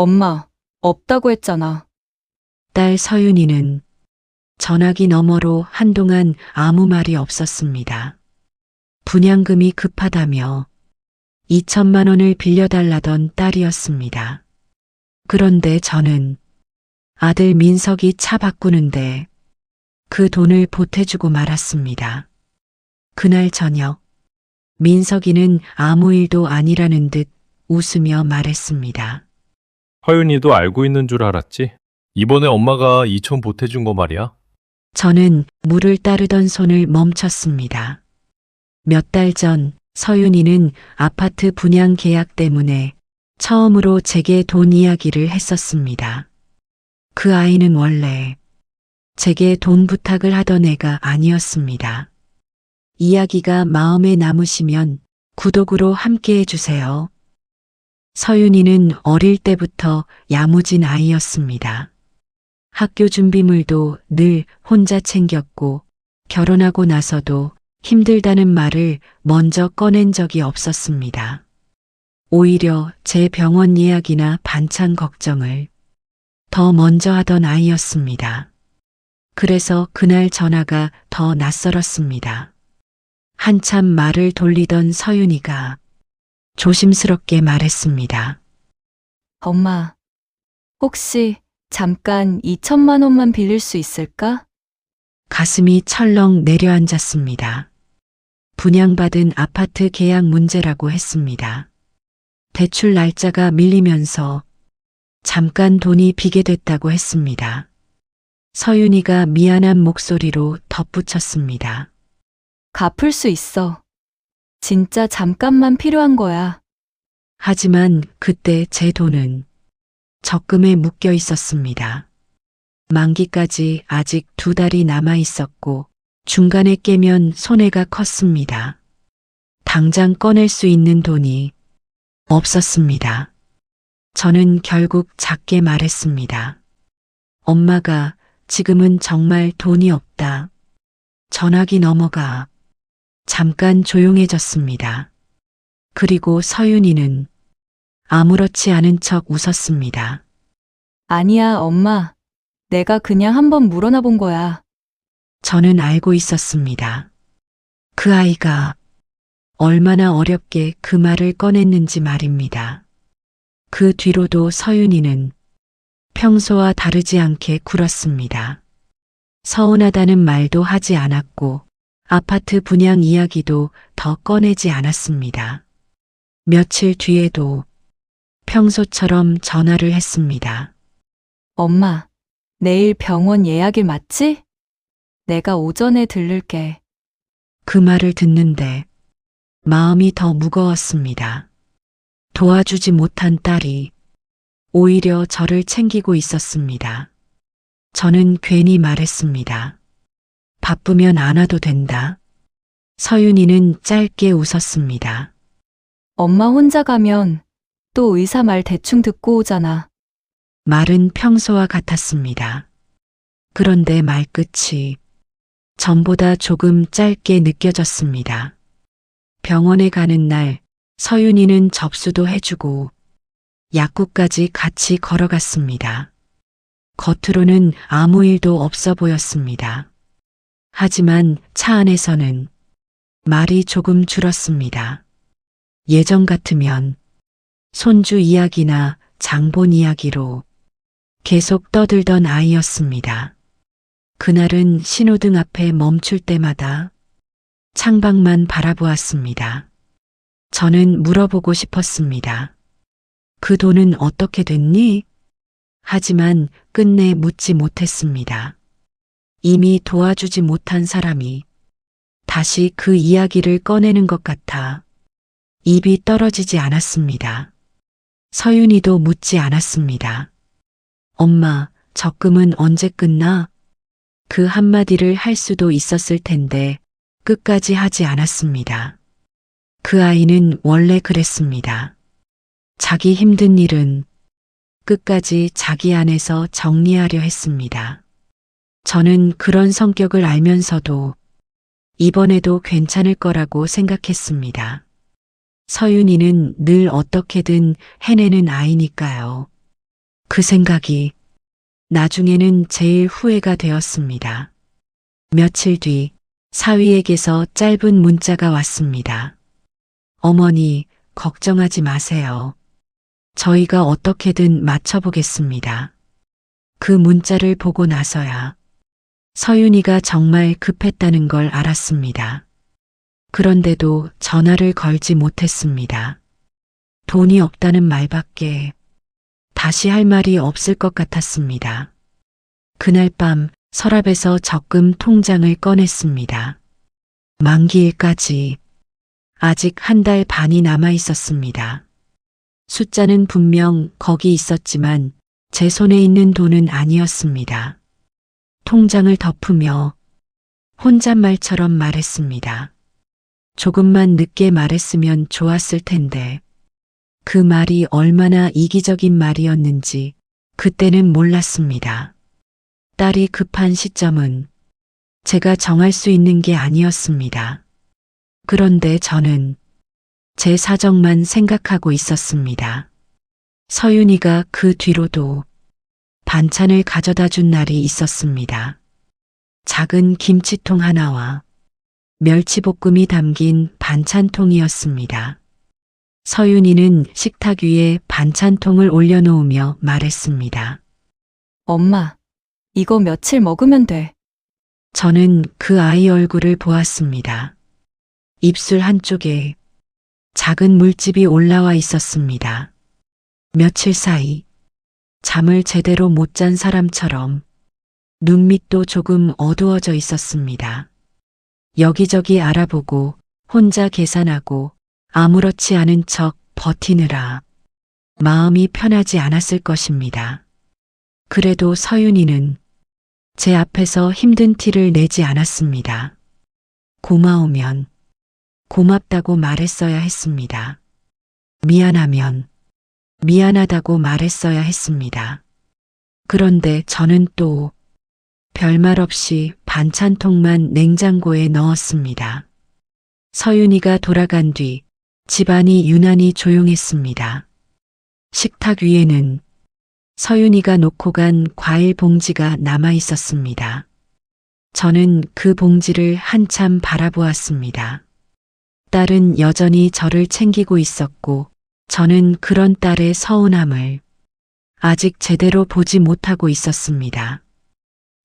엄마, 없다고 했잖아. 딸 서윤이는 전화기 너머로 한동안 아무 말이 없었습니다. 분양금이 급하다며 2천만 원을 빌려달라던 딸이었습니다. 그런데 저는 아들 민석이 차 바꾸는데 그 돈을 보태주고 말았습니다. 그날 저녁 민석이는 아무 일도 아니라는 듯 웃으며 말했습니다. 허윤이도 알고 있는 줄 알았지? 이번에 엄마가 2천 보태준 거 말이야. 저는 물을 따르던 손을 멈췄습니다. 몇 달 전 서윤이는 아파트 분양 계약 때문에 처음으로 제게 돈 이야기를 했었습니다. 그 아이는 원래 제게 돈 부탁을 하던 애가 아니었습니다. 이야기가 마음에 남으시면 구독으로 함께 해주세요. 서윤이는 어릴 때부터 야무진 아이였습니다. 학교 준비물도 늘 혼자 챙겼고 결혼하고 나서도 힘들다는 말을 먼저 꺼낸 적이 없었습니다. 오히려 제 병원 예약이나 반찬 걱정을 더 먼저 하던 아이였습니다. 그래서 그날 전화가 더 낯설었습니다. 한참 말을 돌리던 서윤이가 조심스럽게 말했습니다. 엄마, 혹시 잠깐 2천만 원만 빌릴 수 있을까? 가슴이 철렁 내려앉았습니다. 분양받은 아파트 계약 문제라고 했습니다. 대출 날짜가 밀리면서 잠깐 돈이 비게 됐다고 했습니다. 서윤이가 미안한 목소리로 덧붙였습니다. 갚을 수 있어. 진짜 잠깐만 필요한 거야. 하지만 그때 제 돈은 적금에 묶여 있었습니다. 만기까지 아직 2달이 남아 있었고 중간에 깨면 손해가 컸습니다. 당장 꺼낼 수 있는 돈이 없었습니다. 저는 결국 작게 말했습니다. 엄마가 지금은 정말 돈이 없다. 전화기 넘어가 잠깐 조용해졌습니다. 그리고 서윤이는 아무렇지 않은 척 웃었습니다. 아니야, 엄마. 내가 그냥 한번 물어나 본 거야. 저는 알고 있었습니다. 그 아이가 얼마나 어렵게 그 말을 꺼냈는지 말입니다. 그 뒤로도 서윤이는 평소와 다르지 않게 굴었습니다. 서운하다는 말도 하지 않았고 아파트 분양 이야기도 더 꺼내지 않았습니다. 며칠 뒤에도 평소처럼 전화를 했습니다. 엄마, 내일 병원 예약일 맞지? 내가 오전에 들를게. 그 말을 듣는데 마음이 더 무거웠습니다. 도와주지 못한 딸이 오히려 저를 챙기고 있었습니다. 저는 괜히 말했습니다. 바쁘면 안 와도 된다. 서윤이는 짧게 웃었습니다. 엄마 혼자 가면 또 의사 말 대충 듣고 오잖아. 말은 평소와 같았습니다. 그런데 말끝이 전보다 조금 짧게 느껴졌습니다. 병원에 가는 날 서윤이는 접수도 해주고 약국까지 같이 걸어갔습니다. 겉으로는 아무 일도 없어 보였습니다. 하지만 차 안에서는 말이 조금 줄었습니다. 예전 같으면 손주 이야기나 장본 이야기로 계속 떠들던 아이였습니다. 그날은 신호등 앞에 멈출 때마다 창밖만 바라보았습니다. 저는 물어보고 싶었습니다. 그 돈은 어떻게 됐니? 하지만 끝내 묻지 못했습니다. 이미 도와주지 못한 사람이 다시 그 이야기를 꺼내는 것 같아 입이 떨어지지 않았습니다. 서윤이도 묻지 않았습니다. 엄마, 적금은 언제 끝나? 그 한마디를 할 수도 있었을 텐데 끝까지 하지 않았습니다. 그 아이는 원래 그랬습니다. 자기 힘든 일은 끝까지 자기 안에서 정리하려 했습니다. 저는 그런 성격을 알면서도 이번에도 괜찮을 거라고 생각했습니다. 서윤이는 늘 어떻게든 해내는 아이니까요. 그 생각이 나중에는 제일 후회가 되었습니다. 며칠 뒤 사위에게서 짧은 문자가 왔습니다. 어머니, 걱정하지 마세요. 저희가 어떻게든 맞춰보겠습니다. 그 문자를 보고 나서야 서윤이가 정말 급했다는 걸 알았습니다. 그런데도 전화를 걸지 못했습니다. 돈이 없다는 말밖에 다시 할 말이 없을 것 같았습니다. 그날 밤 서랍에서 적금 통장을 꺼냈습니다. 만기일까지 아직 한 달 반이 남아 있었습니다. 숫자는 분명 거기 있었지만 제 손에 있는 돈은 아니었습니다. 통장을 덮으며 혼잣말처럼 말했습니다. 조금만 늦게 말했으면 좋았을 텐데 그 말이 얼마나 이기적인 말이었는지 그때는 몰랐습니다. 딸이 급한 시점은 제가 정할 수 있는 게 아니었습니다. 그런데 저는 제 사정만 생각하고 있었습니다. 서윤이가 그 뒤로도 반찬을 가져다 준 날이 있었습니다. 작은 김치통 하나와 멸치볶음이 담긴 반찬통이었습니다. 서윤이는 식탁 위에 반찬통을 올려놓으며 말했습니다. 엄마, 이거 며칠 먹으면 돼. 저는 그 아이 얼굴을 보았습니다. 입술 한쪽에 작은 물집이 올라와 있었습니다. 며칠 사이 잠을 제대로 못 잔 사람처럼 눈밑도 조금 어두워져 있었습니다. 여기저기 알아보고 혼자 계산하고 아무렇지 않은 척 버티느라 마음이 편하지 않았을 것입니다. 그래도 서윤이는 제 앞에서 힘든 티를 내지 않았습니다. 고마우면 고맙다고 말했어야 했습니다. 미안하면 미안하다고 말했어야 했습니다. 그런데 저는 또 별말 없이 반찬통만 냉장고에 넣었습니다. 서윤이가 돌아간 뒤 집안이 유난히 조용했습니다. 식탁 위에는 서윤이가 놓고 간 과일 봉지가 남아 있었습니다. 저는 그 봉지를 한참 바라보았습니다. 딸은 여전히 저를 챙기고 있었고 저는 그런 딸의 서운함을 아직 제대로 보지 못하고 있었습니다.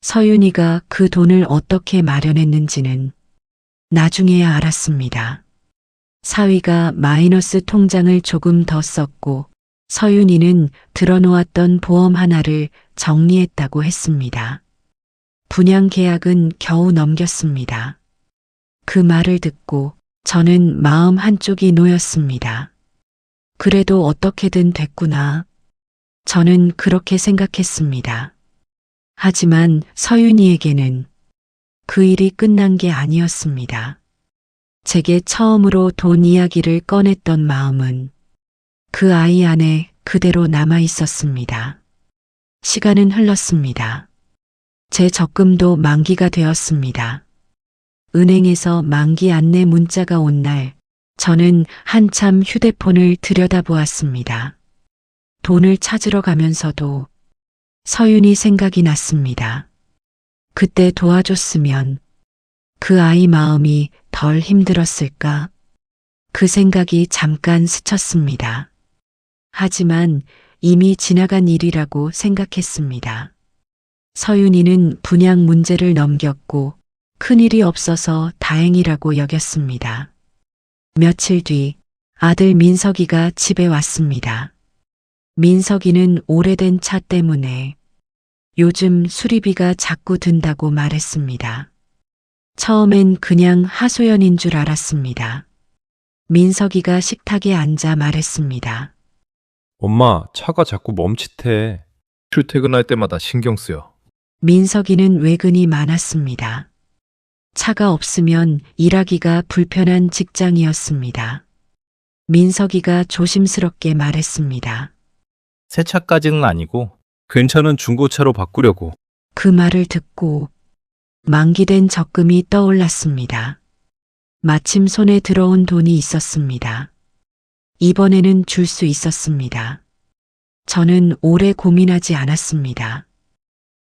서윤이가 그 돈을 어떻게 마련했는지는 나중에야 알았습니다. 사위가 마이너스 통장을 조금 더 썼고 서윤이는 들어놓았던 보험 하나를 정리했다고 했습니다. 분양 계약은 겨우 넘겼습니다. 그 말을 듣고 저는 마음 한쪽이 놓였습니다. 그래도 어떻게든 됐구나. 저는 그렇게 생각했습니다. 하지만 서윤이에게는 그 일이 끝난 게 아니었습니다. 제게 처음으로 돈 이야기를 꺼냈던 마음은 그 아이 안에 그대로 남아 있었습니다. 시간은 흘렀습니다. 제 적금도 만기가 되었습니다. 은행에서 만기 안내 문자가 온 날 저는 한참 휴대폰을 들여다보았습니다. 돈을 찾으러 가면서도 서윤이 생각이 났습니다. 그때 도와줬으면 그 아이 마음이 덜 힘들었을까? 그 생각이 잠깐 스쳤습니다. 하지만 이미 지나간 일이라고 생각했습니다. 서윤이는 분양 문제를 넘겼고 큰일이 없어서 다행이라고 여겼습니다. 며칠 뒤 아들 민석이가 집에 왔습니다. 민석이는 오래된 차 때문에 요즘 수리비가 자꾸 든다고 말했습니다. 처음엔 그냥 하소연인 줄 알았습니다. 민석이가 식탁에 앉아 말했습니다. 엄마, 차가 자꾸 멈칫해. 출퇴근할 때마다 신경 쓰여. 민석이는 외근이 많았습니다. 차가 없으면 일하기가 불편한 직장이었습니다. 민석이가 조심스럽게 말했습니다. 새 차까지는 아니고 괜찮은 중고차로 바꾸려고. 그 말을 듣고 만기된 적금이 떠올랐습니다. 마침 손에 들어온 돈이 있었습니다. 이번에는 줄 수 있었습니다. 저는 오래 고민하지 않았습니다.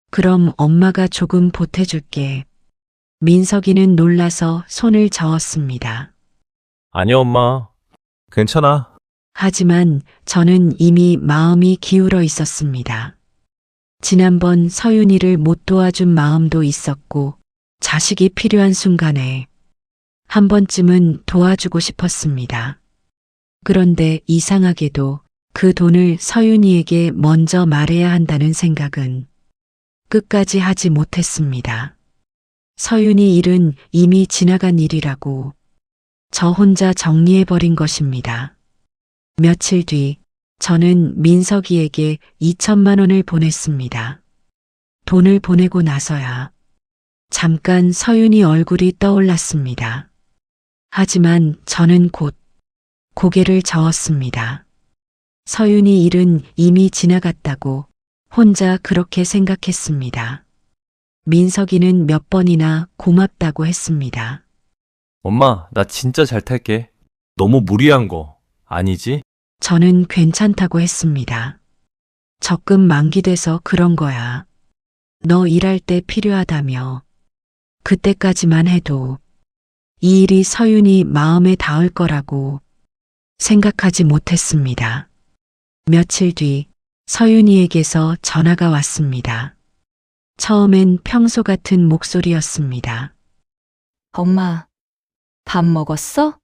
그럼 엄마가 조금 보태줄게. 민석이는 놀라서 손을 저었습니다. 아니, 엄마. 괜찮아. 하지만 저는 이미 마음이 기울어 있었습니다. 지난번 서윤이를 못 도와준 마음도 있었고 자식이 필요한 순간에 한 번쯤은 도와주고 싶었습니다. 그런데 이상하게도 그 돈을 서윤이에게 먼저 말해야 한다는 생각은 끝까지 하지 못했습니다. 서윤이 일은 이미 지나간 일이라고 저 혼자 정리해버린 것입니다. 며칠 뒤 저는 민석이에게 2천만 원을 보냈습니다. 돈을 보내고 나서야 잠깐 서윤이 얼굴이 떠올랐습니다. 하지만 저는 곧 고개를 저었습니다. 서윤이 일은 이미 지나갔다고 혼자 그렇게 생각했습니다. 민석이는 몇 번이나 고맙다고 했습니다. 엄마, 나 진짜 잘 탈게. 너무 무리한 거 아니지? 저는 괜찮다고 했습니다. 적금 만기돼서 그런 거야. 너 일할 때 필요하다며. 그때까지만 해도 이 일이 서윤이 마음에 닿을 거라고 생각하지 못했습니다. 며칠 뒤 서윤이에게서 전화가 왔습니다. 처음엔 평소 같은 목소리였습니다. 엄마, 밥 먹었어?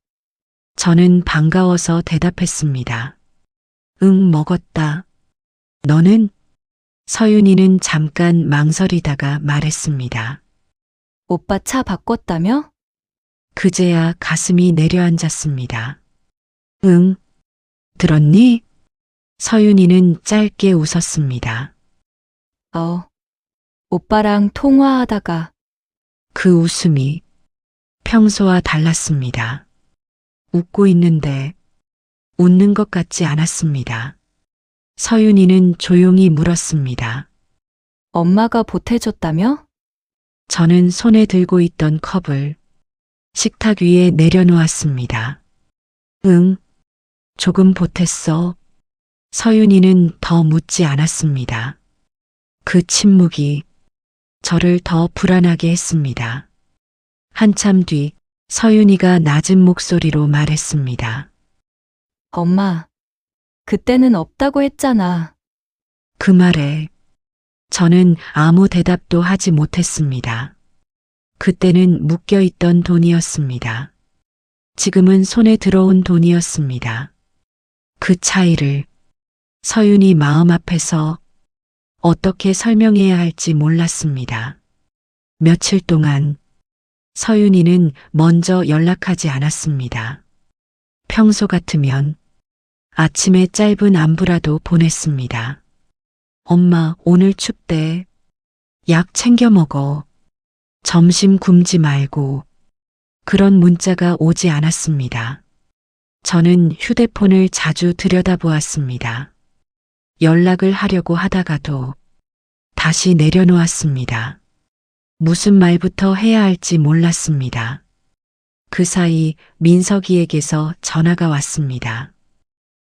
저는 반가워서 대답했습니다. 응, 먹었다. 너는? 서윤이는 잠깐 망설이다가 말했습니다. 오빠 차 바꿨다며? 그제야 가슴이 내려앉았습니다. 응, 들었니? 서윤이는 짧게 웃었습니다. 오빠랑 통화하다가 그 웃음이 평소와 달랐습니다. 웃고 있는데 웃는 것 같지 않았습니다. 서윤이는 조용히 물었습니다. 엄마가 보태줬다며? 저는 손에 들고 있던 컵을 식탁 위에 내려놓았습니다. 응, 조금 보탰어. 서윤이는 더 묻지 않았습니다. 그 침묵이 저를 더 불안하게 했습니다. 한참 뒤 서윤이가 낮은 목소리로 말했습니다. 엄마, 그때는 없다고 했잖아. 그 말에 저는 아무 대답도 하지 못했습니다. 그때는 묶여있던 돈이었습니다. 지금은 손에 들어온 돈이었습니다. 그 차이를 서윤이 마음 앞에서 어떻게 설명해야 할지 몰랐습니다. 며칠 동안 서윤이는 먼저 연락하지 않았습니다. 평소 같으면 아침에 짧은 안부라도 보냈습니다. 엄마, 오늘 춥대. 약 챙겨 먹어. 점심 굶지 말고. 그런 문자가 오지 않았습니다. 저는 휴대폰을 자주 들여다보았습니다. 연락을 하려고 하다가도 다시 내려놓았습니다. 무슨 말부터 해야 할지 몰랐습니다. 그 사이 민석이에게서 전화가 왔습니다.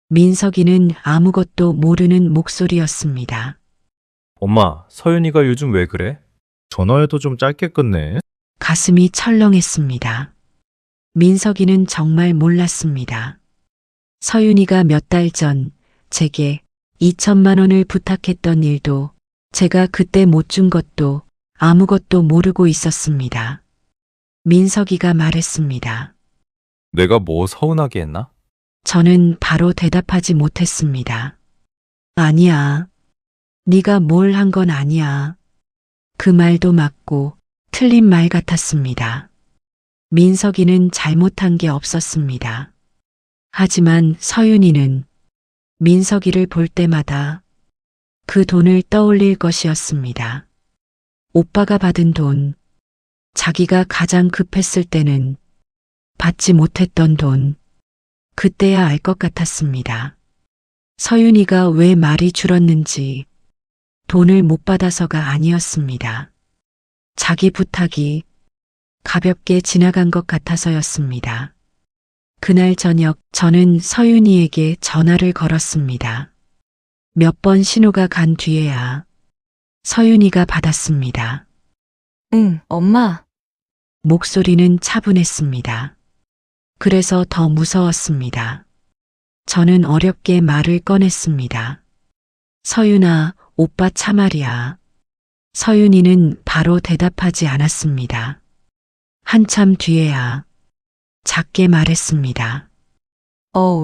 민석이는 아무것도 모르는 목소리였습니다. 엄마, 서윤이가 요즘 왜 그래? 전화해도 좀 짧게 끊네. 가슴이 철렁했습니다. 민석이는 정말 몰랐습니다. 서윤이가 몇 달 전 제게 2천만 원을 부탁했던 일도 제가 그때 못 준 것도 아무것도 모르고 있었습니다. 민석이가 말했습니다. 내가 뭐 서운하게 했나? 저는 바로 대답하지 못했습니다. 아니야. 네가 뭘 한 건 아니야. 그 말도 맞고 틀린 말 같았습니다. 민석이는 잘못한 게 없었습니다. 하지만 서윤이는 민석이를 볼 때마다 그 돈을 떠올릴 것이었습니다. 오빠가 받은 돈, 자기가 가장 급했을 때는 받지 못했던 돈, 그때야 알 것 같았습니다. 서윤이가 왜 말이 줄었는지 돈을 못 받아서가 아니었습니다. 자기 부탁이 가볍게 지나간 것 같아서였습니다. 그날 저녁 저는 서윤이에게 전화를 걸었습니다. 몇 번 신호가 간 뒤에야 서윤이가 받았습니다. 응, 엄마. 목소리는 차분했습니다. 그래서 더 무서웠습니다. 저는 어렵게 말을 꺼냈습니다. 서윤아, 오빠 참말이야. 서윤이는 바로 대답하지 않았습니다. 한참 뒤에야 작게 말했습니다.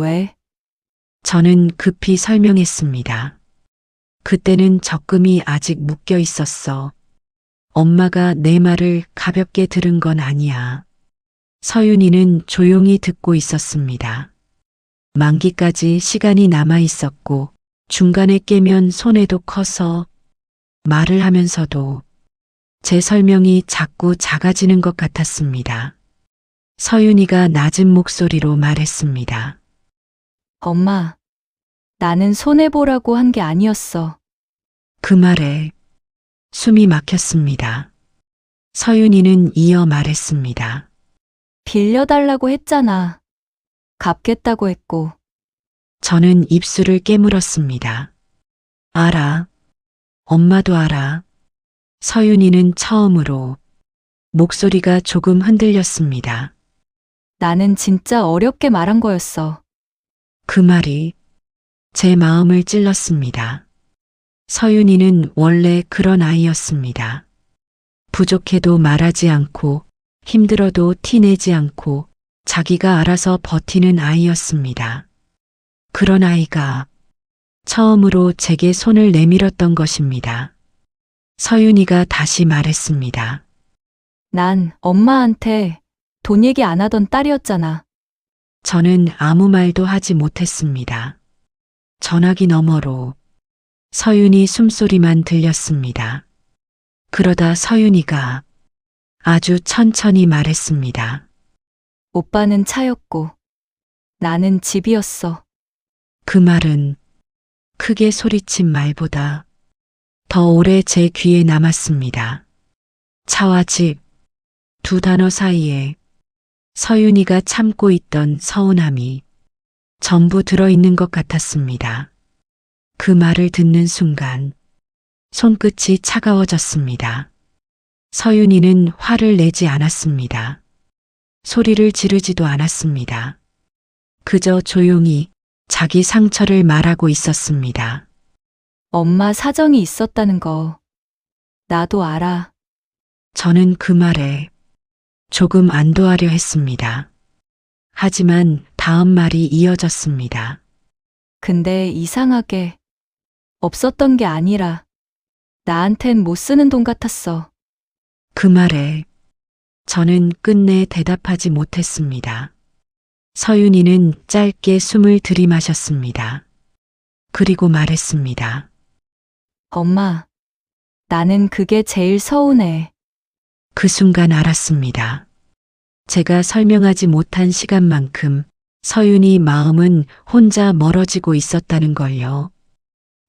왜? 저는 급히 설명했습니다. 그때는 적금이 아직 묶여 있었어. 엄마가 내 말을 가볍게 들은 건 아니야. 서윤이는 조용히 듣고 있었습니다. 만기까지 시간이 남아 있었고 중간에 깨면 손해도 커서 말을 하면서도 제 설명이 자꾸 작아지는 것 같았습니다. 서윤이가 낮은 목소리로 말했습니다. 엄마, 나는 손해보라고 한 게 아니었어. 그 말에 숨이 막혔습니다. 서윤이는 이어 말했습니다. 빌려달라고 했잖아. 갚겠다고 했고. 저는 입술을 깨물었습니다. 알아. 엄마도 알아. 서윤이는 처음으로 목소리가 조금 흔들렸습니다. 나는 진짜 어렵게 말한 거였어. 그 말이 제 마음을 찔렀습니다. 서윤이는 원래 그런 아이였습니다. 부족해도 말하지 않고 힘들어도 티내지 않고 자기가 알아서 버티는 아이였습니다. 그런 아이가 처음으로 제게 손을 내밀었던 것입니다. 서윤이가 다시 말했습니다. 난 엄마한테 돈 얘기 안 하던 딸이었잖아. 저는 아무 말도 하지 못했습니다. 전화기 너머로 서윤이 숨소리만 들렸습니다. 그러다 서윤이가 아주 천천히 말했습니다. 오빠는 차였고 나는 집이었어. 그 말은 크게 소리친 말보다 더 오래 제 귀에 남았습니다. 차와 집, 두 단어 사이에 서윤이가 참고 있던 서운함이 전부 들어있는 것 같았습니다. 그 말을 듣는 순간 손끝이 차가워졌습니다. 서윤이는 화를 내지 않았습니다. 소리를 지르지도 않았습니다. 그저 조용히 자기 상처를 말하고 있었습니다. 엄마 사정이 있었다는 거 나도 알아. 저는 그 말에 조금 안도하려 했습니다. 하지만 다음 말이 이어졌습니다. 근데 이상하게 없었던 게 아니라 나한텐 못 쓰는 돈 같았어. 그 말에 저는 끝내 대답하지 못했습니다. 서윤이는 짧게 숨을 들이마셨습니다. 그리고 말했습니다. 엄마, 나는 그게 제일 서운해. 그 순간 알았습니다. 제가 설명하지 못한 시간만큼 서윤이 마음은 혼자 멀어지고 있었다는 걸요.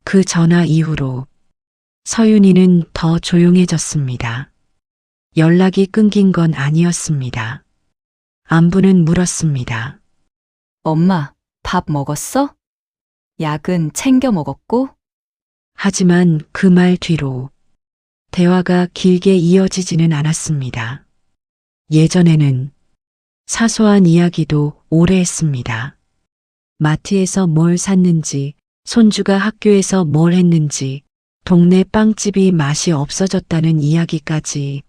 그 전화 이후로 서윤이는 더 조용해졌습니다. 연락이 끊긴 건 아니었습니다. 안부는 물었습니다. 엄마, 밥 먹었어? 약은 챙겨 먹었고? 하지만 그 말 뒤로 대화가 길게 이어지지는 않았습니다. 예전에는 사소한 이야기도 오래 했습니다. 마트에서 뭘 샀는지, 손주가 학교에서 뭘 했는지, 동네 빵집이 맛이 없어졌다는 이야기까지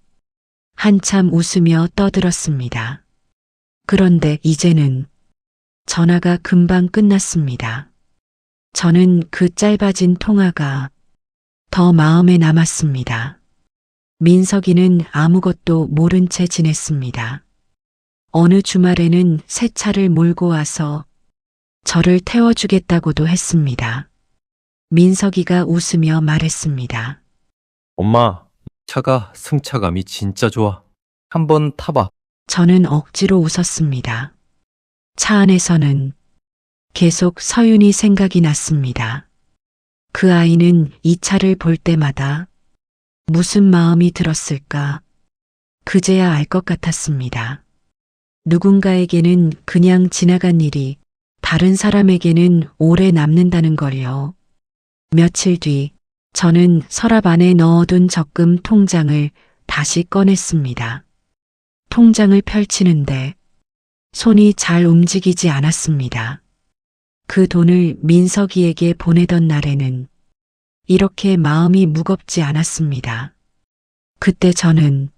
한참 웃으며 떠들었습니다. 그런데 이제는 전화가 금방 끝났습니다. 저는 그 짧아진 통화가 더 마음에 남았습니다. 민석이는 아무것도 모른 채 지냈습니다. 어느 주말에는 새 차를 몰고 와서 저를 태워주겠다고도 했습니다. 민석이가 웃으며 말했습니다. 엄마, 차가 승차감이 진짜 좋아. 한번 타봐. 저는 억지로 웃었습니다. 차 안에서는 계속 서윤이 생각이 났습니다. 그 아이는 이 차를 볼 때마다 무슨 마음이 들었을까? 그제야 알 것 같았습니다. 누군가에게는 그냥 지나간 일이 다른 사람에게는 오래 남는다는 걸요. 며칠 뒤 저는 서랍 안에 넣어둔 적금 통장을 다시 꺼냈습니다. 통장을 펼치는데 손이 잘 움직이지 않았습니다. 그 돈을 민석이에게 보내던 날에는 이렇게 마음이 무겁지 않았습니다. 그때 저는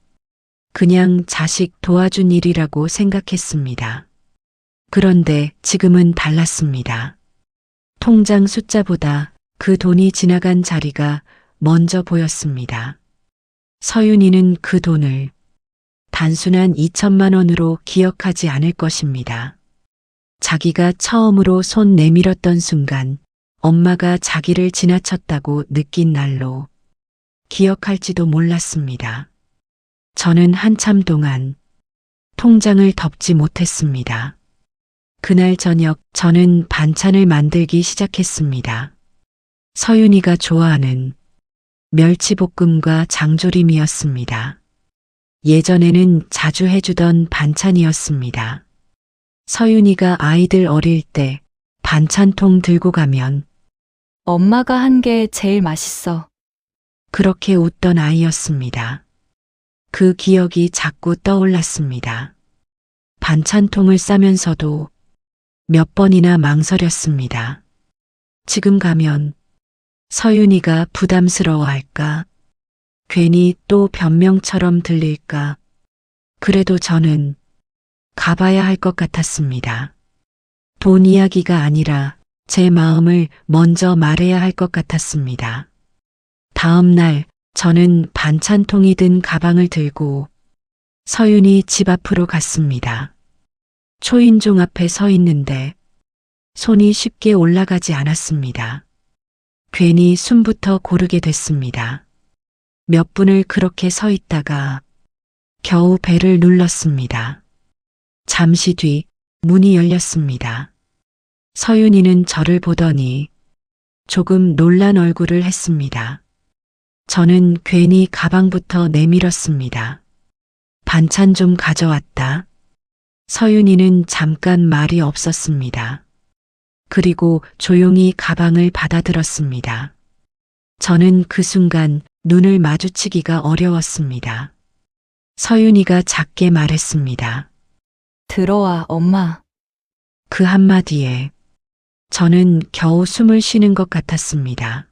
그냥 자식 도와준 일이라고 생각했습니다. 그런데 지금은 달랐습니다. 통장 숫자보다 그 돈이 지나간 자리가 먼저 보였습니다. 서윤이는 그 돈을 단순한 2천만 원으로 기억하지 않을 것입니다. 자기가 처음으로 손 내밀었던 순간 엄마가 자기를 지나쳤다고 느낀 날로 기억할지도 몰랐습니다. 저는 한참 동안 통장을 덮지 못했습니다. 그날 저녁 저는 반찬을 만들기 시작했습니다. 서윤이가 좋아하는 멸치볶음과 장조림이었습니다. 예전에는 자주 해주던 반찬이었습니다. 서윤이가 아이들 어릴 때 반찬통 들고 가면 엄마가 한 게 제일 맛있어. 그렇게 웃던 아이였습니다. 그 기억이 자꾸 떠올랐습니다. 반찬통을 싸면서도 몇 번이나 망설였습니다. 지금 가면 서윤이가 부담스러워할까? 괜히 또 변명처럼 들릴까? 그래도 저는 가봐야 할 것 같았습니다. 돈 이야기가 아니라 제 마음을 먼저 말해야 할 것 같았습니다. 다음 날 저는 반찬통이 든 가방을 들고 서윤이 집 앞으로 갔습니다. 초인종 앞에 서 있는데 손이 쉽게 올라가지 않았습니다. 괜히 숨부터 고르게 됐습니다. 몇 분을 그렇게 서 있다가 겨우 벨을 눌렀습니다. 잠시 뒤 문이 열렸습니다. 서윤이는 저를 보더니 조금 놀란 얼굴을 했습니다. 저는 괜히 가방부터 내밀었습니다. 반찬 좀 가져왔다. 서윤이는 잠깐 말이 없었습니다. 그리고 조용히 가방을 받아들었습니다. 저는 그 순간 눈을 마주치기가 어려웠습니다. 서윤이가 작게 말했습니다. 들어와, 엄마. 그 한마디에 저는 겨우 숨을 쉬는 것 같았습니다.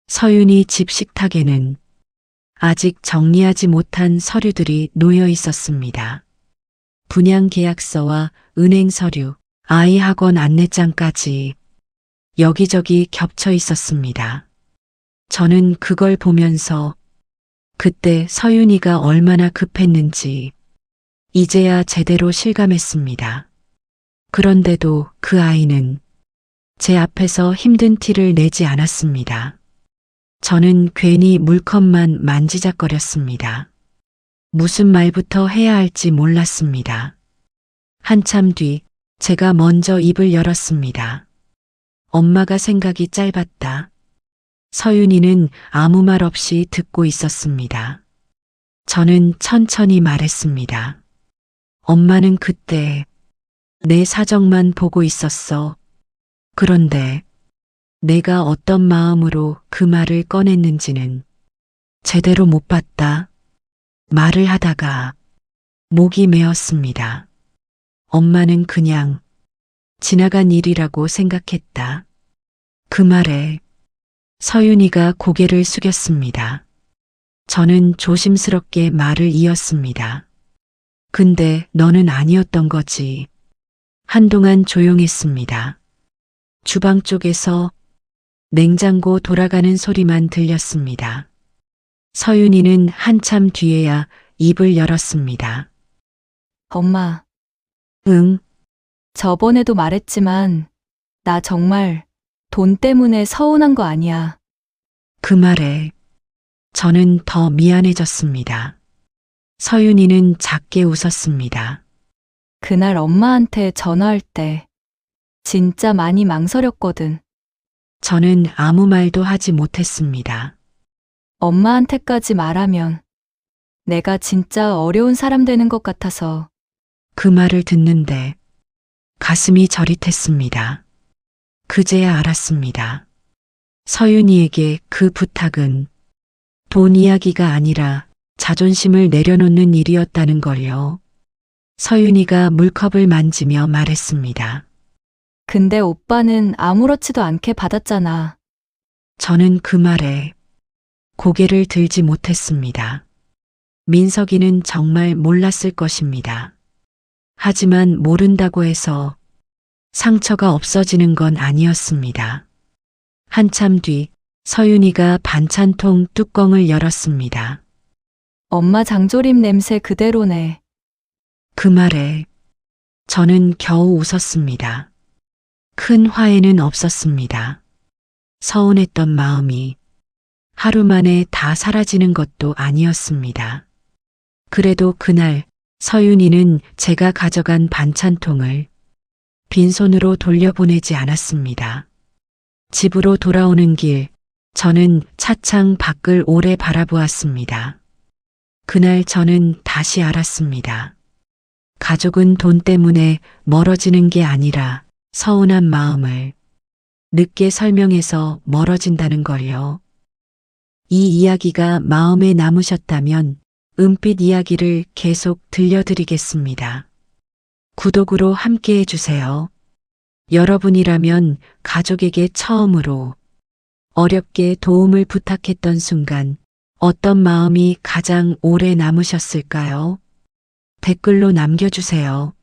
서윤이 집 식탁에는 아직 정리하지 못한 서류들이 놓여 있었습니다. 분양 계약서와 은행 서류, 아이 학원 안내장까지 여기저기 겹쳐 있었습니다. 저는 그걸 보면서 그때 서윤이가 얼마나 급했는지 이제야 제대로 실감했습니다. 그런데도 그 아이는 제 앞에서 힘든 티를 내지 않았습니다. 저는 괜히 물컵만 만지작거렸습니다. 무슨 말부터 해야 할지 몰랐습니다. 한참 뒤 제가 먼저 입을 열었습니다. 엄마가 생각이 짧았다. 서윤이는 아무 말 없이 듣고 있었습니다. 저는 천천히 말했습니다. 엄마는 그때 내 사정만 보고 있었어. 그런데 내가 어떤 마음으로 그 말을 꺼냈는지는 제대로 못 봤다. 말을 하다가 목이 메었습니다. 엄마는 그냥 지나간 일이라고 생각했다. 그 말에 서윤이가 고개를 숙였습니다. 저는 조심스럽게 말을 이었습니다. 근데 너는 아니었던 거지. 한동안 조용했습니다. 주방 쪽에서 냉장고 돌아가는 소리만 들렸습니다. 서윤이는 한참 뒤에야 입을 열었습니다. 엄마, 응, 저번에도 말했지만 나 정말 돈 때문에 서운한 거 아니야. 그 말에 저는 더 미안해졌습니다. 서윤이는 작게 웃었습니다. 그날 엄마한테 전화할 때 진짜 많이 망설였거든. 저는 아무 말도 하지 못했습니다. 엄마한테까지 말하면 내가 진짜 어려운 사람 되는 것 같아서. 그 말을 듣는데 가슴이 저릿했습니다. 그제야 알았습니다. 서윤이에게 그 부탁은 돈 이야기가 아니라 자존심을 내려놓는 일이었다는 걸요. 서윤이가 물컵을 만지며 말했습니다. 근데 오빠는 아무렇지도 않게 받았잖아. 저는 그 말에 고개를 들지 못했습니다. 민석이는 정말 몰랐을 것입니다. 하지만 모른다고 해서 상처가 없어지는 건 아니었습니다. 한참 뒤 서윤이가 반찬통 뚜껑을 열었습니다. 엄마 장조림 냄새 그대로네. 그 말에 저는 겨우 웃었습니다. 큰 화해는 없었습니다. 서운했던 마음이 하루 만에 다 사라지는 것도 아니었습니다. 그래도 그날 서윤이는 제가 가져간 반찬통을 빈손으로 돌려보내지 않았습니다. 집으로 돌아오는 길, 저는 차창 밖을 오래 바라보았습니다. 그날 저는 다시 알았습니다. 가족은 돈 때문에 멀어지는 게 아니라 서운한 마음을 늦게 설명해서 멀어진다는 걸요. 이 이야기가 마음에 남으셨다면 은빛 이야기를 계속 들려드리겠습니다. 구독으로 함께 해주세요. 여러분이라면 가족에게 처음으로 어렵게 도움을 부탁했던 순간 어떤 마음이 가장 오래 남으셨을까요? 댓글로 남겨주세요.